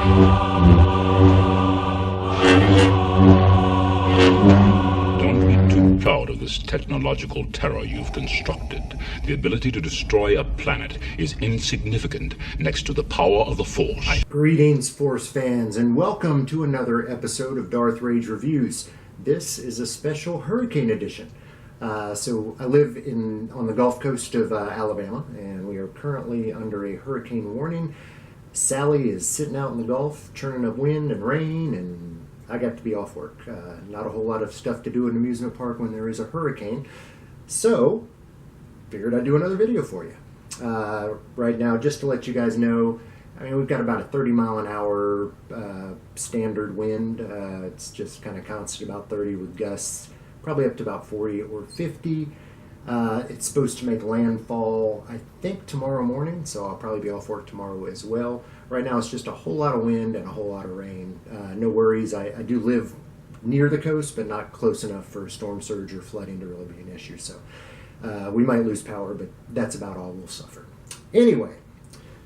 Don't be too proud of this technological terror you've constructed. The ability to destroy a planet is insignificant next to the power of the Force. Greetings, Force fans, and welcome to another episode of Darth Rage Reviews. This is a special Hurricane edition. So I live on the Gulf Coast of Alabama, and we are currently under a hurricane warning. Sally is sitting out in the Gulf, churning up wind and rain, and I got to be off work. Not a whole lot of stuff to do in an amusement park when there is a hurricane. So, figured I'd do another video for you. Right now, just to let you guys know, I mean, we've got about a 30 mile an hour standard wind. It's just kind of constant, about 30 with gusts, probably up to about 40 or 50. It's supposed to make landfall, I think, tomorrow morning, so I'll probably be off work tomorrow as well. Right now it's just a whole lot of wind and a whole lot of rain. No worries, I do live near the coast, but not close enough for storm surge or flooding to really be an issue. So we might lose power, but that's about all we'll suffer. Anyway,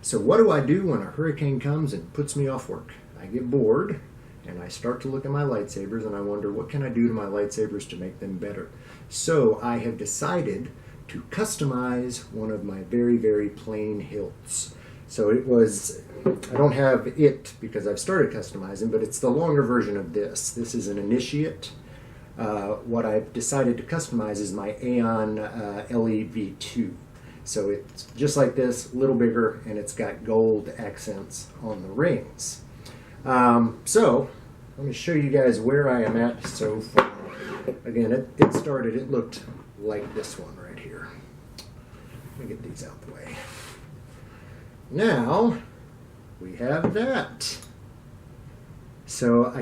so what do I do when a hurricane comes and puts me off work? I get bored, and I start to look at my lightsabers, and I wonder, what can I do to my lightsabers to make them better? So I have decided to customize one of my very, very plain hilts. So it was, I don't have it because I've started customizing, but it's the longer version of this. This is an Initiate. What I've decided to customize is my Aeon LEV2. So it's just like this, a little bigger, and it's got gold accents on the rings. So let me show you guys where I am at so far. Again, it looked like this one right here. Let me get these out the way. Now we have that. So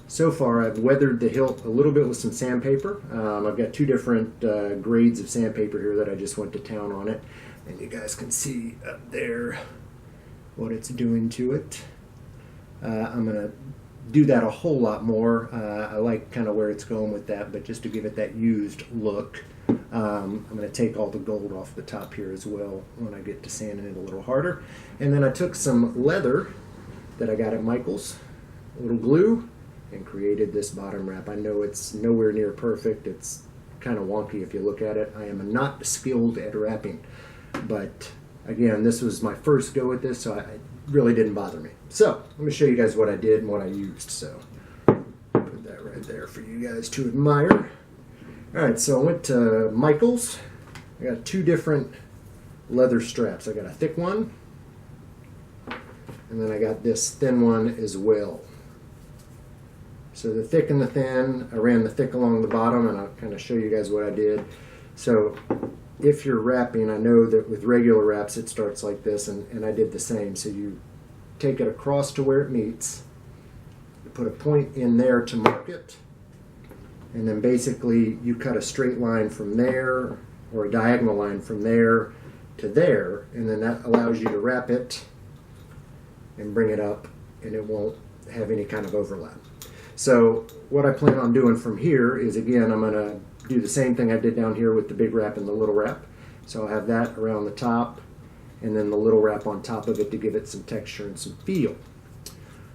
so far I've weathered the hilt a little bit with some sandpaper. I've got two different grades of sandpaper here that I just went to town on it. And you guys can see up there what it's doing to it. I'm going to do that a whole lot more. I like kind of where it's going with that, but just to give it that used look, I'm going to take all the gold off the top here as well when I get to sanding it a little harder. And then I took some leather that I got at Michael's, a little glue, and created this bottom wrap. I know it's nowhere near perfect. It's kind of wonky if you look at it. I am not skilled at wrapping, but again, this was my first go at this, so it really didn't bother me. So let me show you guys what I did and what I used. So put that right there for you guys to admire. All right, so I went to Michael's. I got two different leather straps. I got a thick one, and then I got this thin one as well. So the thick and the thin, I ran the thick along the bottom, and I'll kind of show you guys what I did. So if you're wrapping, I know that with regular wraps it starts like this, and I did the same. So you take it across to where it meets, you put a point in there to mark it, and then basically you cut a straight line from there, or a diagonal line from there to there, and then that allows you to wrap it and bring it up, and it won't have any kind of overlap. So what I plan on doing from here is, again, I'm going to do the same thing I did down here with the big wrap and the little wrap. So I'll have that around the top, and then the little wrap on top of it to give it some texture and some feel.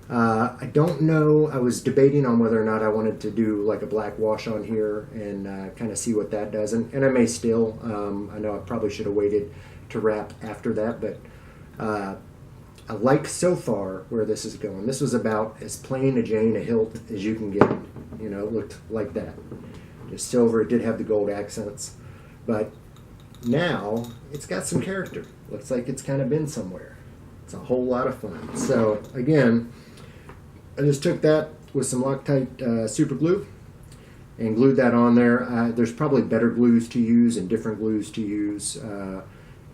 I don't know, I was debating on whether or not I wanted to do like a black wash on here and kind of see what that does, and I may still. I know I probably should have waited to wrap after that, but I like so far where this is going. This was about as plain a Jane, a hilt as you can get. You know, it looked like that. Just silver. It did have the gold accents, but now it's got some character. Looks like it's kind of been somewhere. It's a whole lot of fun. So again, I just took that with some Loctite super glue and glued that on there. There's probably better glues to use and different glues to use,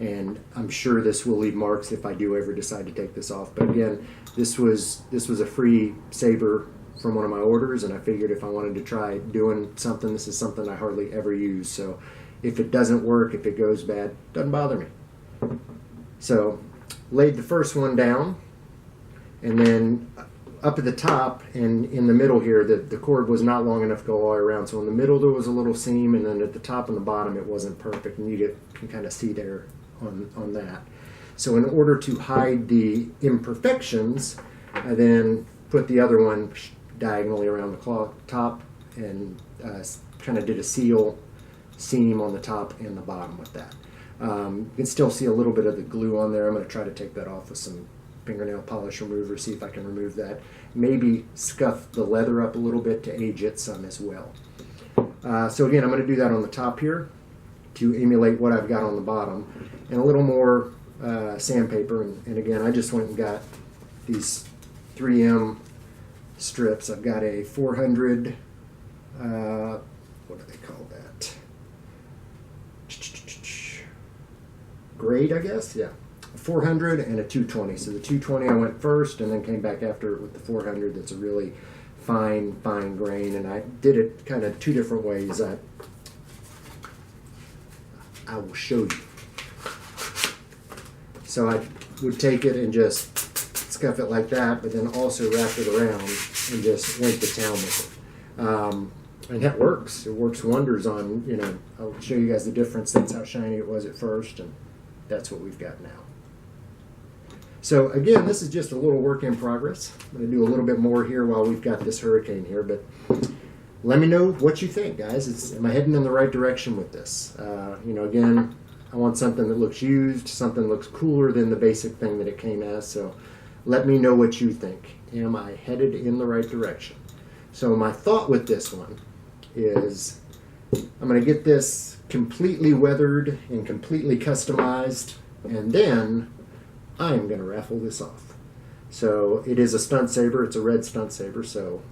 and I'm sure this will leave marks if I do ever decide to take this off. But again, this was a free Saber from one of my orders, and I figured if I wanted to try doing something, this is something I hardly ever use. So if it doesn't work, if it goes bad, doesn't bother me. So laid the first one down, and then up at the top and in the middle here, the cord was not long enough to go all the way around. So in the middle there was a little seam, and then at the top and the bottom it wasn't perfect, and you can kind of see there on that. So in order to hide the imperfections, I then put the other one diagonally around the top and kind of did a seam on the top and the bottom with that. You can still see a little bit of the glue on there. I'm going to try to take that off with some fingernail polish remover, see if I can remove that. Maybe scuff the leather up a little bit to age it some as well. So again, I'm going to do that on the top here to emulate what I've got on the bottom, and a little more sandpaper. And again, I just went and got these 3M strips. I've got a 400, what do they call that? Grade, I guess, yeah. A 400 and a 220. So the 220 I went first, and then came back after it with the 400. That's a really fine grain, and I did it kind of two different ways. I will show you. So I would take it and just scuff it like that, but then also wrap it around and just went to town with it. And that works. It works wonders on, you know, I'll show you guys the difference. That's how shiny it was at first, and that's what we've got now. So again, this is just a little work in progress. I'm going to do a little bit more here while we've got this hurricane here, but let me know what you think, guys. Am I heading in the right direction with this? You know, again, I want something that looks used, something that looks cooler than the basic thing that it came as, so let me know what you think. Am I headed in the right direction? So my thought with this one is I'm going to get this completely weathered and completely customized, and then I am going to raffle this off. So it is a stunt saber. It's a red stunt saber. So,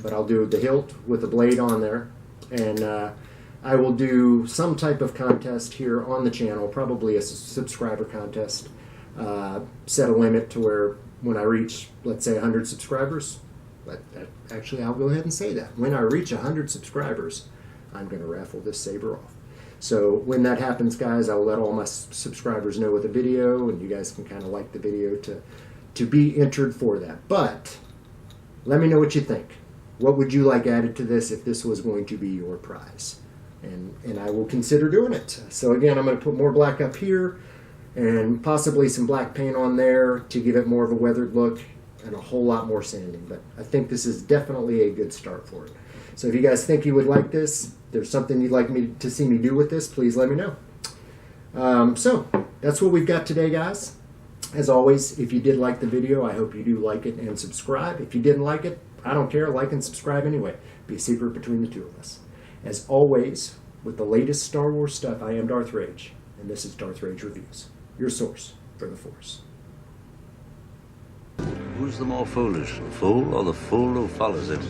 but I'll do the hilt with the blade on there, and I will do some type of contest here on the channel, probably a subscriber contest. Set a limit to where when I reach, let's say, 100 subscribers. But actually, I'll go ahead and say that when I reach 100 subscribers, I'm going to raffle this saber off. So when that happens, guys, I'll let all my subscribers know with the video, and you guys can kind of like the video to be entered for that. But let me know what you think. What would you like added to this if this was going to be your prize? And I will consider doing it. So again, I'm going to put more black up here and possibly some black paint on there to give it more of a weathered look and a whole lot more sanding. But I think this is definitely a good start for it. So if you guys think you would like this, if there's something you'd like me to see me do with this, please let me know. So that's what we've got today, guys. As always, if you did like the video, I hope you do like it and subscribe. If you didn't like it, I don't care. Like and subscribe anyway. Be a secret between the two of us. As always, with the latest Star Wars stuff, I am Darth Rage, and this is Darth Rage Reviews, your source for the Force. Who's the more foolish, the fool or the fool who follows him?